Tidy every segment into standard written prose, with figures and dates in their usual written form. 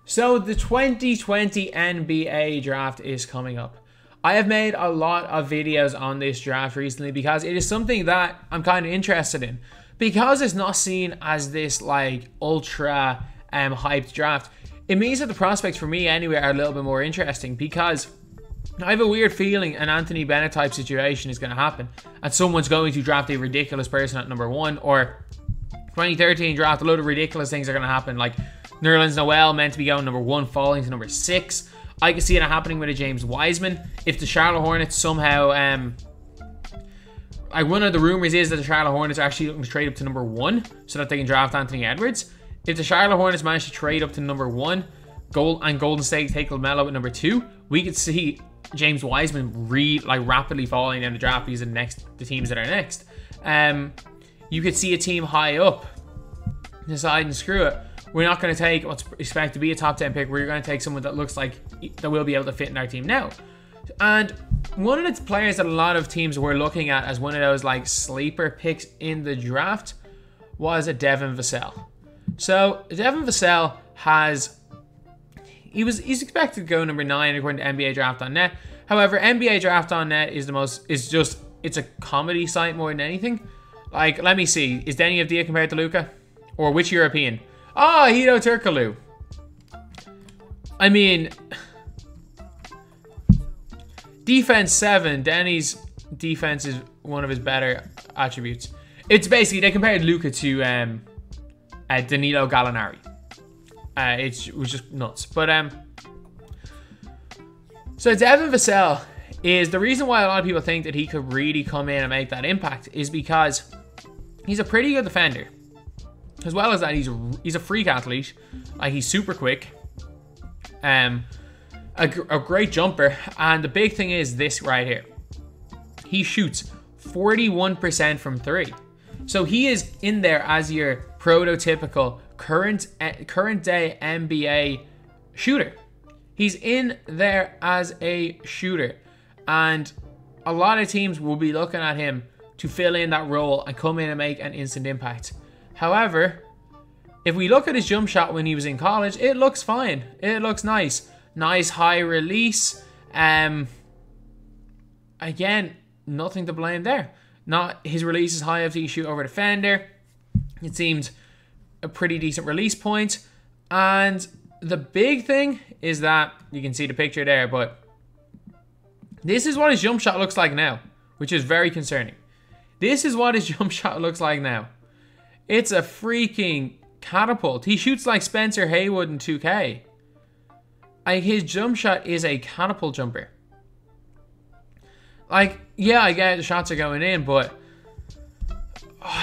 So the 2020 NBA draft is coming up. I have made a lot of videos on this draft recently because it is something that I'm kind of interested in. Because it's not seen as this like ultra hyped draft, it means that the prospects for me anyway are a little bit more interesting, because I have a weird feeling an Anthony Bennett type situation is going to happen and someone's going to draft a ridiculous person at number 1, or 2013 draft, a load of ridiculous things are going to happen, like Nerlens Noel meant to be going number 1 falling to number 6. I can see it happening with a James Wiseman if the Charlotte Hornets somehow one of the rumors is that the Charlotte Hornets are actually looking to trade up to number 1 so that they can draft Anthony Edwards. If the Charlotte Hornets manage to trade up to number 1 and Golden State take Lamelo at number 2, we could see James Wiseman rapidly falling down the draft because of the teams that are next. You could see a team high up decide and screw it. We're not going to take what's expected to be a top 10 pick. We're going to take someone that looks like that will be able to fit in our team now. And one of the players that a lot of teams were looking at as one of those like sleeper picks in the draft was a Devin Vassell. So Devin Vassell he's expected to go number 9 according to NBA Draft.net. However, NBA Draft.net it's a comedy site more than anything. Like, let me see. Is Denny Avdia compared to Luka? Or which European? Ah, Hedo Turkoglu. I mean, defense 7. Denny's defense is one of his better attributes. It's basically, they compared Luka to Danilo Gallinari. It was just nuts. But so Devin Vassell is the reason why a lot of people think that he could really come in and make that impact is because he's a pretty good defender. As well as that, he's a freak athlete. Like, he's super quick. A great jumper. And the big thing is this right here. He shoots 41% from 3. So he is in there as your prototypical current day NBA shooter. He's in there as a shooter. And a lot of teams will be looking at him to fill in that role and come in and make an instant impact. However, if we look at his jump shot when he was in college, it looks fine. It looks nice. Nice high release. Again, nothing to blame there. Not his release is high enough to shoot over the defender. It seemed a pretty decent release point. And the big thing is that you can see the picture there, but this is what his jump shot looks like now, which is very concerning. This is what his jump shot looks like now. It's a freaking catapult. He shoots like Spencer Haywood in 2K. Like, his jump shot is a catapult jumper. Like, yeah, I get it, the shots are going in, but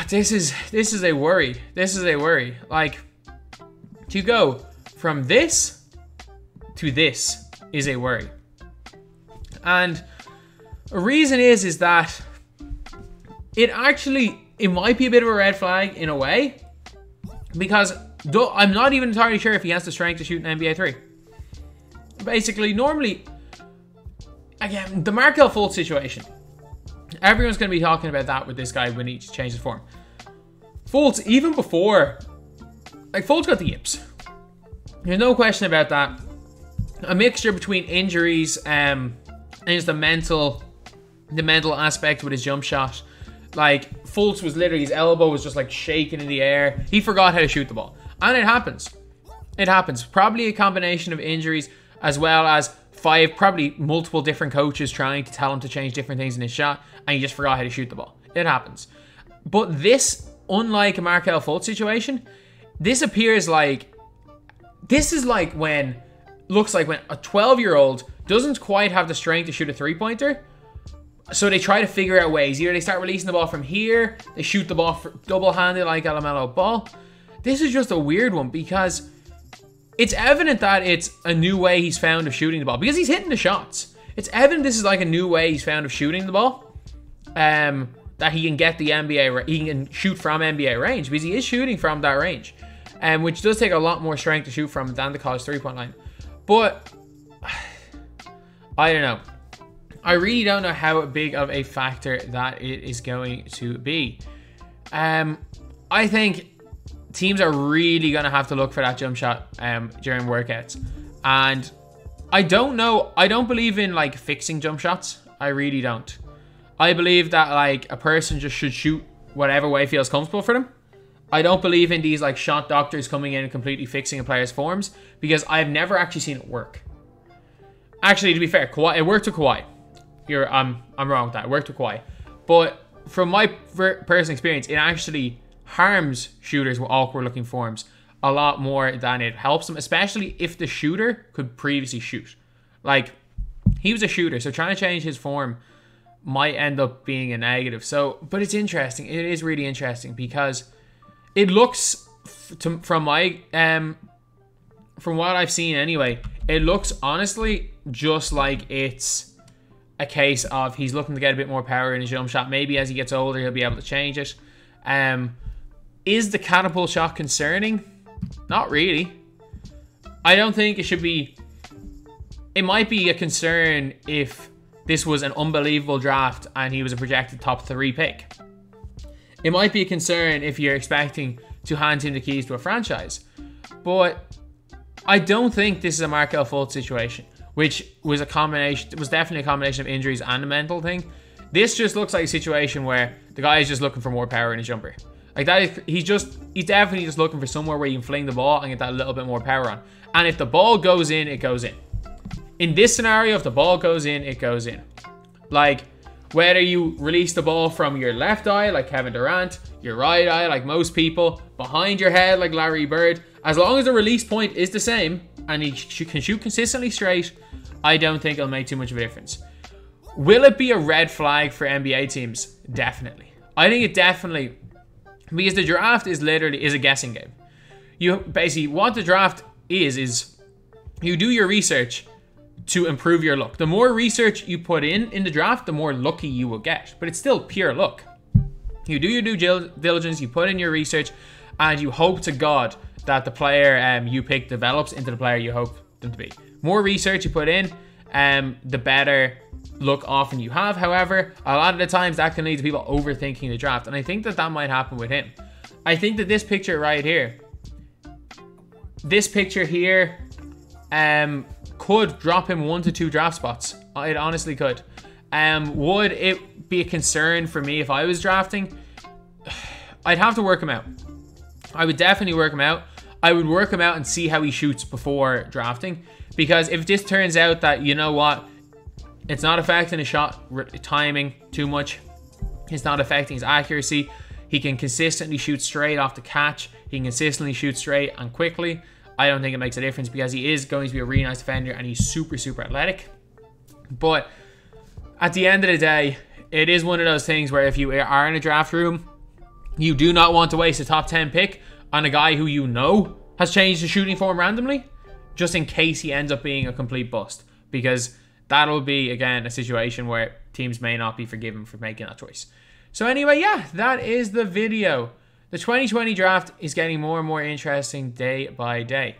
this is a worry. This is a worry. Like, to go from this to this is a worry. And a reason is that it might be a bit of a red flag in a way, because I'm not even entirely sure if he has the strength to shoot an NBA 3. Basically, normally, again, the Markelle Fultz situation. Everyone's going to be talking about that with this guy when he changes form. Fultz, even before, like, Fultz got the yips. There's no question about that. A mixture between injuries and just the mental aspect with his jump shot. Like, Fultz was literally, his elbow was just like shaking in the air. He forgot how to shoot the ball. And it happens. It happens. Probably a combination of injuries as well as probably multiple different coaches trying to tell him to change different things in his shot, and he just forgot how to shoot the ball. It happens. But this, unlike a Markelle Fultz situation, this is like when a 12-year-old doesn't quite have the strength to shoot a three-pointer, so they try to figure out ways. Either they start releasing the ball from here, they shoot the ball double-handed like a Lamelo Ball. This is just a weird one because it's evident that it's a new way he's found of shooting the ball because he's hitting the shots. It's evident this is like a new way he's found of shooting the ball. That he can get the NBA, he can shoot from NBA range because he is shooting from that range, which does take a lot more strength to shoot from than the college three-point line. But I don't know. I really don't know how big of a factor that it is going to be. I think teams are really going to have to look for that jump shot during workouts. And I don't know. I don't believe in like fixing jump shots. I really don't. I believe that like a person just should shoot whatever way feels comfortable for them. I don't believe in these like shot doctors coming in and completely fixing a player's forms, because I've never actually seen it work. Actually, to be fair, Kawhi, it worked with Kawhi. I'm wrong with that. It worked with Kawhi. But from my personal experience, it actually harms shooters with awkward looking forms a lot more than it helps them, especially if the shooter could previously shoot. Like, he was a shooter, so trying to change his form might end up being a negative. So, but it's interesting. It is really interesting because it looks, from what I've seen anyway, it looks honestly just like it's a case of he's looking to get a bit more power in his jump shot. Maybe as he gets older, he'll be able to change it. Is the catapult shot concerning? Not really. I don't think it should be. It might be a concern if this was an unbelievable draft and he was a projected top 3 pick. It might be a concern if you're expecting to hand him the keys to a franchise. But I don't think this is a Markelle Fultz situation, which was definitely a combination of injuries and a mental thing. This just looks like a situation where the guy is just looking for more power in his jumper. Like that is, he's definitely just looking for somewhere where you can fling the ball and get that little bit more power on. And if the ball goes in, it goes in. In this scenario, if the ball goes in, it goes in. Like, whether you release the ball from your left eye, like Kevin Durant, your right eye, like most people, behind your head, like Larry Bird, as long as the release point is the same and he can shoot consistently straight, I don't think it'll make too much of a difference. Will it be a red flag for NBA teams? Definitely. I think it definitely, because the draft is a guessing game. You basically, what the draft is you do your research to improve your luck. The more research you put in the draft, the more lucky you will get. But it's still pure luck. You do your due diligence, you put in your research, and you hope to God that the player you pick develops into the player you hope them to be. More research you put in, the better luck often you have. However, a lot of the times that can lead to people overthinking the draft. And I think that might happen with him. I think that this picture right here, could drop him 1 to 2 draft spots. It honestly could. Would it be a concern for me if I was drafting? I'd have to work him out. I would definitely work him out. I would work him out and see how he shoots before drafting. Because if this turns out that, you know what, it's not affecting his shot timing too much, it's not affecting his accuracy, he can consistently shoot straight off the catch, he can consistently shoot straight and quickly, I don't think it makes a difference because he is going to be a really nice defender and he's super, super athletic. But at the end of the day, it is one of those things where if you are in a draft room, you do not want to waste a top 10 pick on a guy who you know has changed his shooting form randomly, just in case he ends up being a complete bust. Because that'll be, again, a situation where teams may not be forgiven for making that choice. So anyway, yeah, that is the video. The 2020 draft is getting more and more interesting day by day.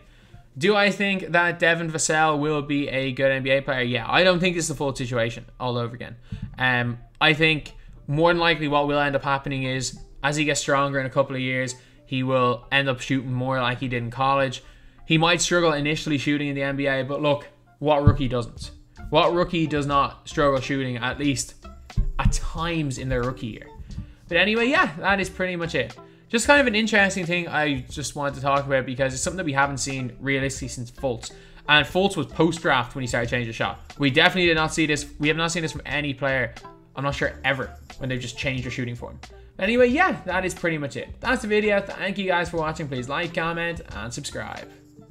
Do I think that Devin Vassell will be a good NBA player? Yeah, I don't think this is the full situation all over again. I think more than likely what will end up happening is, as he gets stronger in a couple of years, he will end up shooting more like he did in college. He might struggle initially shooting in the NBA, but look, what rookie doesn't? What rookie does not struggle shooting at least at times in their rookie year? But anyway, yeah, that is pretty much it. Just kind of an interesting thing I just wanted to talk about because it's something that we haven't seen realistically since Fultz. And Fultz was post-draft when he started changing the shot. We definitely did not see this. We have not seen this from any player, I'm not sure ever, when they've just changed their shooting form. But anyway, yeah, that is pretty much it. That's the video. Thank you guys for watching. Please like, comment, and subscribe.